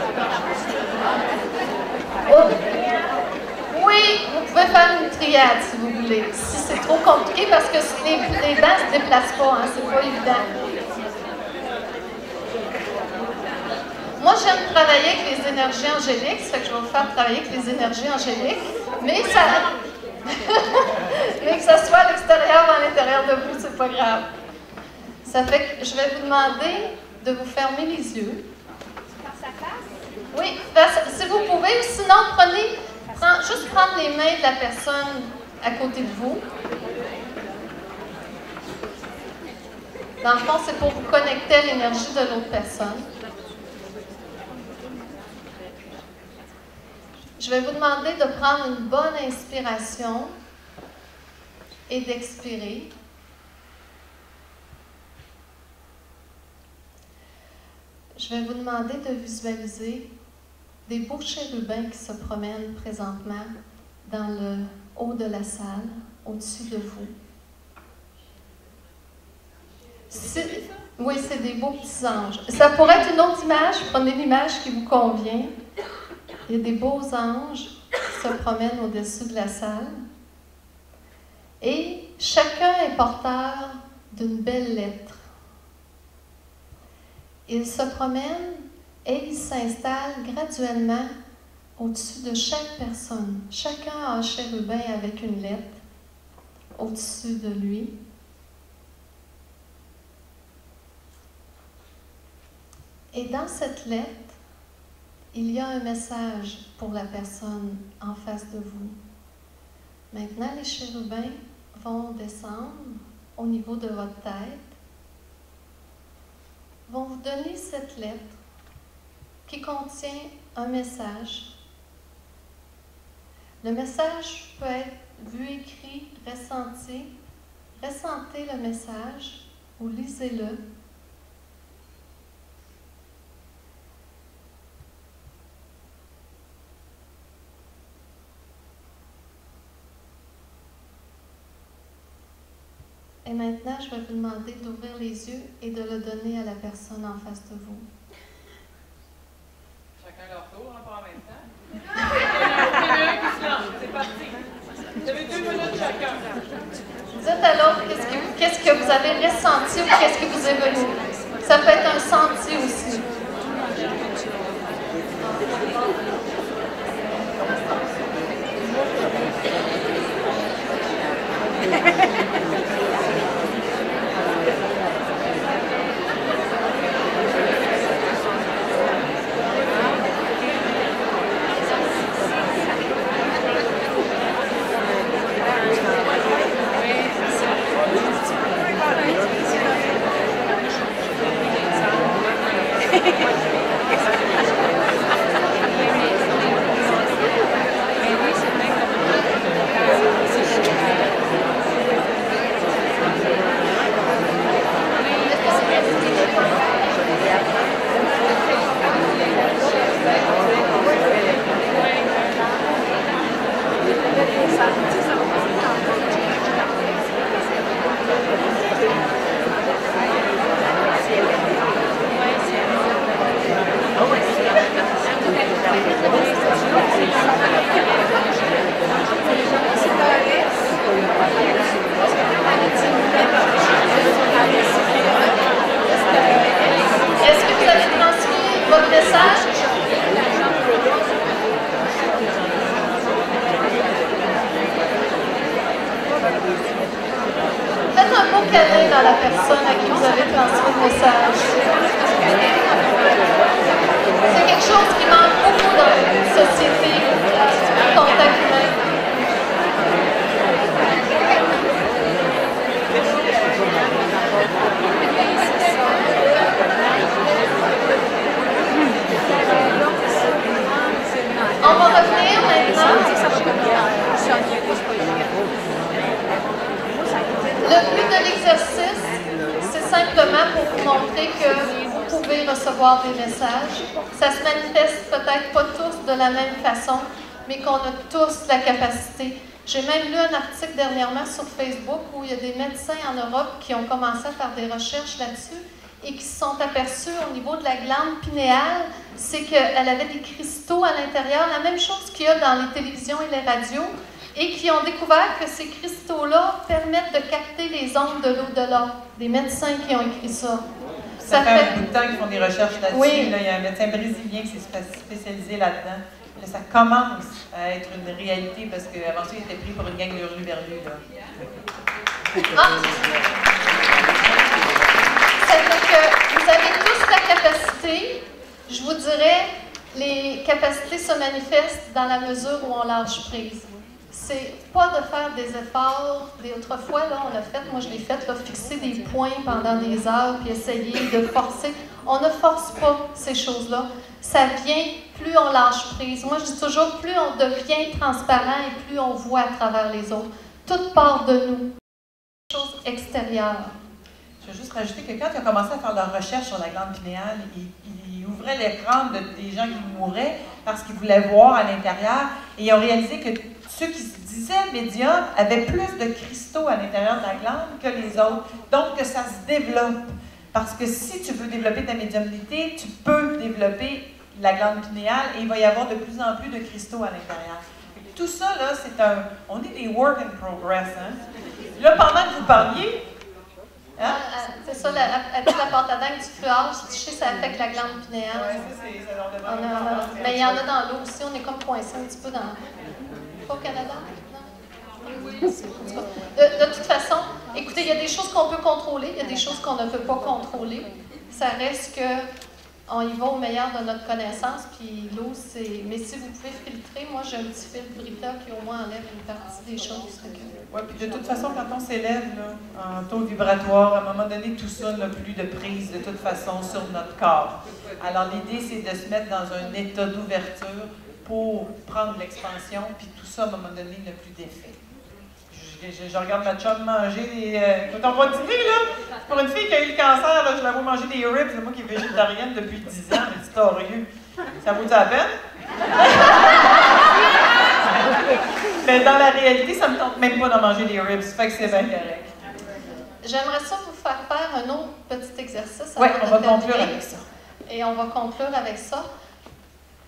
Oui, vous pouvez faire une triade si vous voulez. Si c'est trop compliqué, parce que les bancs ne se déplacent pas, hein, c'est pas évident. Moi, j'aime travailler avec les énergies angéliques, ça fait que je vais vous faire travailler avec les énergies angéliques, mais que ça soit à l'extérieur ou à l'intérieur de vous, c'est pas grave. Ça fait que je vais vous demander de vous fermer les yeux. Oui, si vous pouvez, ou sinon, juste prendre les mains de la personne à côté de vous. Dans le fond, c'est pour vous connecter à l'énergie de l'autre personne. Je vais vous demander de prendre une bonne inspiration et d'expirer. Je vais vous demander de visualiser des beaux chérubins qui se promènent présentement dans le haut de la salle, au-dessus de vous. Oui, c'est des beaux petits anges. Ça pourrait être une autre image. Prenez l'image qui vous convient. Il y a des beaux anges qui se promènent au-dessus de la salle. Et chacun est porteur d'une belle lettre. Ils se promènent et ils s'installent graduellement au-dessus de chaque personne. Chacun a un chérubin avec une lettre au-dessus de lui. Et dans cette lettre, il y a un message pour la personne en face de vous. Maintenant, les chérubins vont descendre au niveau de votre tête, vont vous donner cette lettre qui contient un message. Le message peut être vu, écrit, ressenti. Ressentez le message ou lisez-le. Et maintenant, je vais vous demander d'ouvrir les yeux et de le donner à la personne en face de vous.
Chacun leur tour, pas en même temps. C'est parti. Vous avez 2 minutes chacun.
Dites à l'autre qu'est-ce que vous avez ressenti ou qu'est-ce qui vous est venu. Ça peut être un senti aussi. Est-ce que vous avez transmis votre message? Faites un beau câlin dans la personne à qui vous avez transmis le message. C'est quelque chose qui manque beaucoup dans notre société, le contact humain. On va revenir maintenant. Le but de l'exercice, c'est simplement pour vous montrer que vous pouvez recevoir des messages. Ça se manifeste peut-être pas tous de la même façon, mais qu'on a tous la capacité. J'ai même lu un article dernièrement sur Facebook où il y a des médecins en Europe qui ont commencé à faire des recherches là-dessus et qui se sont aperçus au niveau de la glande pinéale, c'est qu'elle avait des cristaux à l'intérieur, la même chose qu'il y a dans les télévisions et les radios, et qui ont découvert que ces cristaux-là permettent de capter les ondes de l'au-delà. Des médecins qui ont écrit ça.
Ça fait un bout de temps qu'ils font des recherches là-dessus.
Oui.
Là, il y a un médecin brésilien qui s'est spécialisé là-dedans. Là, ça commence à être une réalité parce qu'avant ça, il était pris pour une gang de hurluberlus.
Ah. Ça fait que vous avez tous la capacité, je vous dirais, les capacités se manifestent dans la mesure où on lâche prise. C'est pas de faire des efforts. Autrefois, là, on l'a fait, moi je l'ai fait, là, fixer des points pendant des heures puis essayer de forcer. On ne force pas ces choses-là. Ça vient, plus on lâche prise. Moi, je dis toujours, plus on devient transparent et plus on voit à travers les autres. Tout part de nous. Des choses extérieures.
Je veux juste rajouter que quand ils ont commencé à faire leurs recherches sur la glande pinéale, ils ouvraient l'écran des gens qui mouraient parce qu'ils voulaient voir à l'intérieur et ils ont réalisé que ceux qui se disaient médiums avaient plus de cristaux à l'intérieur de la glande que les autres. Donc, que ça se développe. Parce que si tu veux développer ta médiumnité, tu peux développer la glande pinéale et il va y avoir de plus en plus de cristaux à l'intérieur. Tout ça, là, on est des work in progress. Hein? Là, pendant que vous parliez, hein?
C'est ça, avec la porte à dents du fluor, tu sais, ça affecte la glande pinéale.
Oui, ça leur demande.
Mais il y en a dans l'eau aussi, on est comme coincé un petit peu dans... Pas au Canada? Non? De toute façon, écoutez, il y a des choses qu'on peut contrôler, il y a des choses qu'on ne peut pas contrôler. Ça reste que on y va au meilleur de notre connaissance, puis l'eau, c'est... Mais si vous pouvez filtrer, moi, j'ai un petit filtre Brita qui au moins enlève une partie des choses.
Oui, puis de toute façon, quand on s'élève là, en taux vibratoire, à un moment donné, tout ça n'a plus de prise de toute façon sur notre corps. Alors, l'idée, c'est de se mettre dans un état d'ouverture pour prendre l'expansion, puis tout ça, à un moment donné, n'a plus d'effet. Je regarde ma chum manger des... Quand on va dîner, là, pour une fille qui a eu le cancer, là, je la vois manger des ribs, c'est moi qui est végétarienne depuis 10 ans, mais c'est torieux. Ça vaut-tu la peine? Mais dans la réalité, ça ne me tente même pas de manger des ribs, fait que c'est bien correct.
J'aimerais ça vous faire faire un autre petit exercice.
Oui, on va conclure avec ça.
Et on va conclure avec ça.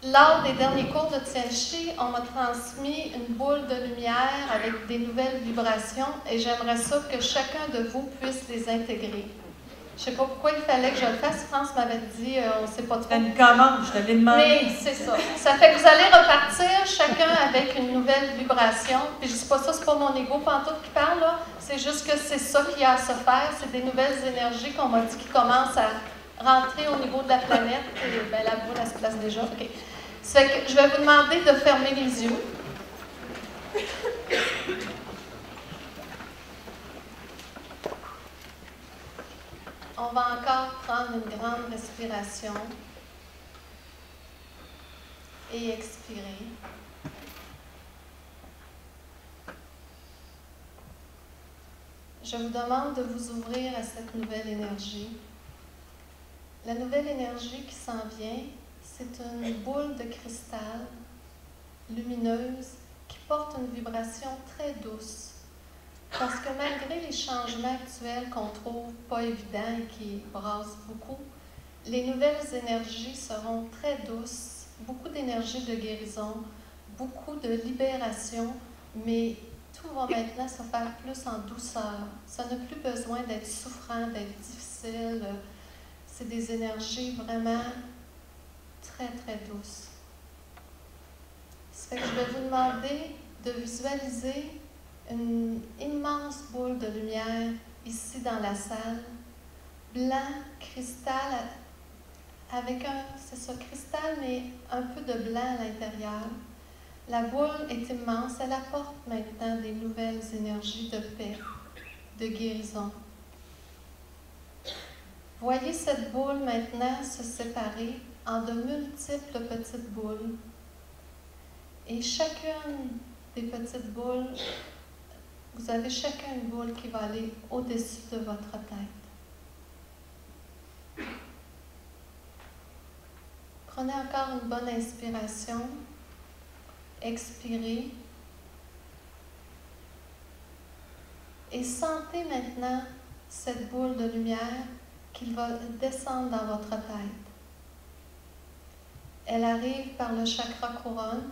Lors des derniers cours de Tianchi, on m'a transmis une boule de lumière avec des nouvelles vibrations et j'aimerais ça que chacun de vous puisse les intégrer. Je ne sais pas pourquoi il fallait que je le fasse. France m'avait dit, on ne sait pas trop.
C'était une commande, je te l'ai demandé.
Mais c'est ça. Ça fait que vous allez repartir chacun avec une nouvelle vibration. Puis je ne dis pas ça, c'est pas mon ego pantoute qui parle, là. C'est juste que c'est ça qu'il y a à se faire. C'est des nouvelles énergies qu'on m'a dit qui commencent à rentrer au niveau de la planète. Et bien, la boule, elle se place déjà. OK. Ça fait que je vais vous demander de fermer les yeux. On va encore prendre une grande respiration et expirer. Je vous demande de vous ouvrir à cette nouvelle énergie. La nouvelle énergie qui s'en vient, c'est une boule de cristal lumineuse qui porte une vibration très douce. Parce que malgré les changements actuels qu'on trouve pas évidents et qui brassent beaucoup, les nouvelles énergies seront très douces, beaucoup d'énergie de guérison, beaucoup de libération, mais tout va maintenant se faire plus en douceur. Ça n'a plus besoin d'être souffrant, d'être difficile. C'est des énergies vraiment très, très douces. Ça fait que je vais vous demander de visualiser une immense boule de lumière ici dans la salle, blanc, cristal, avec c'est ça, cristal, mais un peu de blanc à l'intérieur. La boule est immense, elle apporte maintenant des nouvelles énergies de paix, de guérison. Voyez cette boule maintenant se séparer en de multiples petites boules. Et chacune des petites boules, vous avez chacun une boule qui va aller au-dessus de votre tête. Prenez encore une bonne inspiration. Expirez. Et sentez maintenant cette boule de lumière qui va descendre dans votre tête. Elle arrive par le chakra couronne.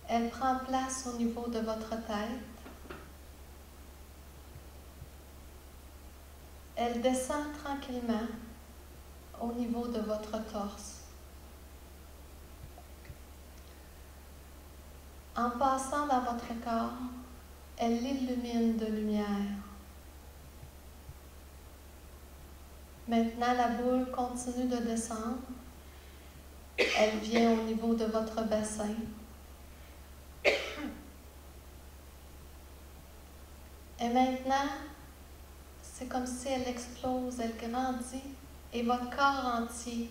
Elle prend place au niveau de votre tête. Elle descend tranquillement au niveau de votre torse. En passant dans votre corps, elle l'illumine de lumière. Maintenant, la boule continue de descendre. Elle vient au niveau de votre bassin. Et maintenant, c'est comme si elle explose, elle grandit et votre corps entier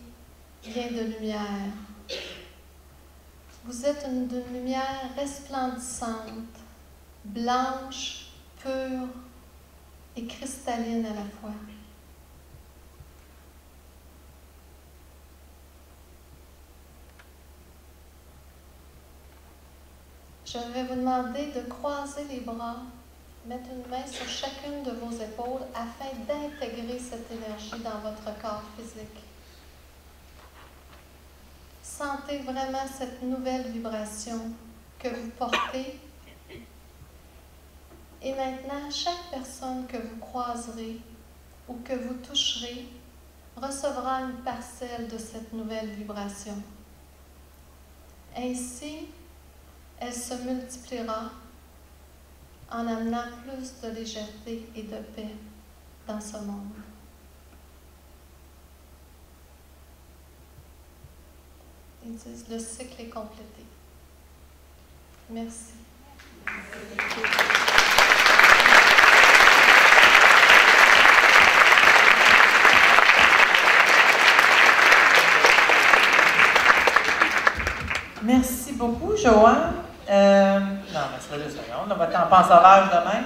vient de lumière. Vous êtes d'une lumière resplendissante, blanche, pure et cristalline à la fois. Je vais vous demander de croiser les bras, mettre une main sur chacune de vos épaules afin d'intégrer cette énergie dans votre corps physique. Sentez vraiment cette nouvelle vibration que vous portez. Et maintenant, chaque personne que vous croiserez ou que vous toucherez recevra une parcelle de cette nouvelle vibration. Ainsi, elle se multipliera en amenant plus de légèreté et de paix dans ce monde. Ils disent le cycle est complété. Merci.
Merci beaucoup, Joanne. Non, mais c'est 2 secondes, on va t'en penser sauvage demain.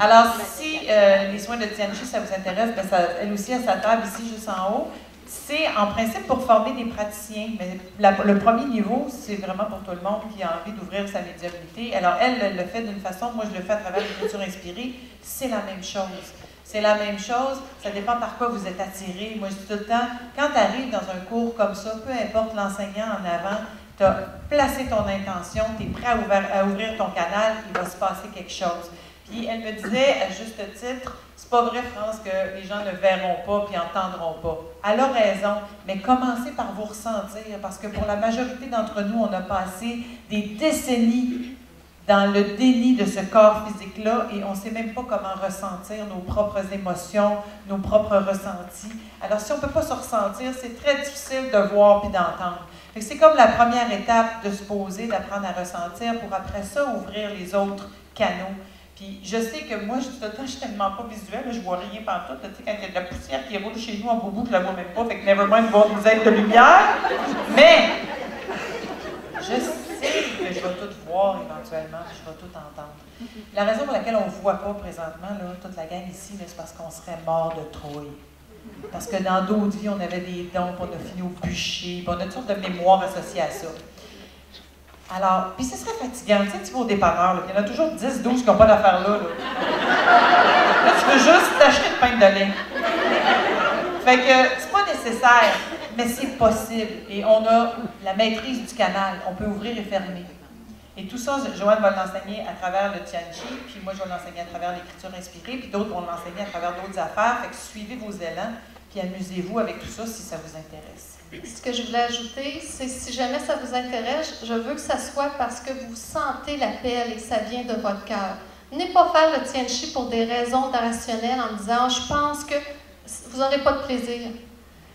Alors, si les soins de Tianchi, ça vous intéresse, bien, elle aussi a sa table ici, juste en haut. C'est en principe pour former des praticiens, mais le premier niveau, c'est vraiment pour tout le monde qui a envie d'ouvrir sa médiumnité. Alors, elle le fait d'une façon, moi je le fais à travers l'écriture inspirée, c'est la même chose. C'est la même chose, ça dépend par quoi vous êtes attiré. Moi, je dis tout le temps, quand tu arrives dans un cours comme ça, peu importe l'enseignant en avant, tu as placé ton intention, tu es prêt à ouvrir ton canal, il va se passer quelque chose. Puis elle me disait, à juste titre, c'est pas vrai, France, que les gens ne verront pas puis entendront pas. Elle a raison, mais commencez par vous ressentir, parce que pour la majorité d'entre nous, on a passé des décennies dans le déni de ce corps physique-là et on ne sait même pas comment ressentir nos propres émotions, nos propres ressentis. Alors, si on ne peut pas se ressentir, c'est très difficile de voir puis d'entendre. C'est comme la première étape de se poser, d'apprendre à ressentir pour après ça ouvrir les autres canaux. Puis je sais que moi, je dis tout le temps, je suis tellement pas visuelle, je vois rien partout. Tu sais, quand il y a de la poussière qui roule chez nous en boubou, je la vois même pas, fait que never mind voir des aides de lumière. Mais je sais que je vais tout voir éventuellement, je vais tout entendre. La raison pour laquelle on ne voit pas présentement, là, toute la gang ici, c'est parce qu'on serait mort de trouille. Parce que dans d'autres vies, on avait des dons, puis on a fini au bûcher, puis on a toutes sortes de mémoires associées à ça. Alors, puis ce serait fatigant. Tu sais, tu vas au dépanneur, là, il y en a toujours 10, 12 qui n'ont pas d'affaires là. Là, tu veux juste t'acheter une pinte de lait. Fait que c'est pas nécessaire, mais c'est possible. Et on a la maîtrise du canal. On peut ouvrir et fermer. Et tout ça, Joanne va l'enseigner à travers le Tianchi, puis moi, je vais l'enseigner à travers l'écriture inspirée, puis d'autres vont l'enseigner à travers d'autres affaires. Fait que suivez vos élans, puis amusez-vous avec tout ça si ça vous intéresse.
Ce que je voulais ajouter, c'est si jamais ça vous intéresse, je veux que ça soit parce que vous sentez l'appel et que ça vient de votre cœur. Venez pas faire le Tianchi pour des raisons rationnelles en me disant « je pense que… » vous n'aurez pas de plaisir.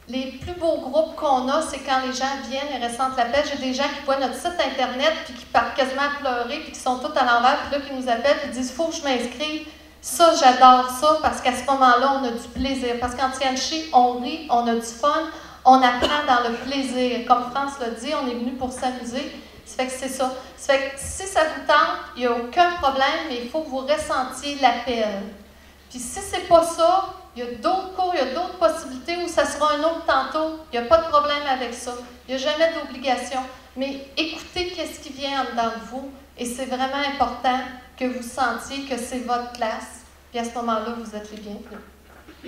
Les plus beaux groupes qu'on a, c'est quand les gens viennent et ressentent l'appel. J'ai des gens qui voient notre site Internet, puis qui partent quasiment à pleurer, puis qui sont tous à l'envers, puis là, qui nous appellent, puis disent « il faut que je m'inscrive ». Ça, j'adore ça, parce qu'à ce moment-là, on a du plaisir. Parce qu'en Tianchi, on rit, on a du fun, on apprend dans le plaisir. Comme France l'a dit, on est venu pour s'amuser. Ça fait que c'est ça. Ça fait que si ça vous tente, il n'y a aucun problème, mais il faut que vous ressentiez l'appel. Puis si ce n'est pas ça, il y a d'autres cours, il y a d'autres possibilités où ça sera un autre tantôt. Il n'y a pas de problème avec ça. Il n'y a jamais d'obligation. Mais écoutez qu'est-ce qui vient en dedans de vous. Et c'est vraiment important que vous sentiez que c'est votre classe. Puis à ce moment-là, vous êtes les bienvenus.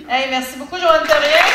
Hey, merci beaucoup, Joanne Terrien.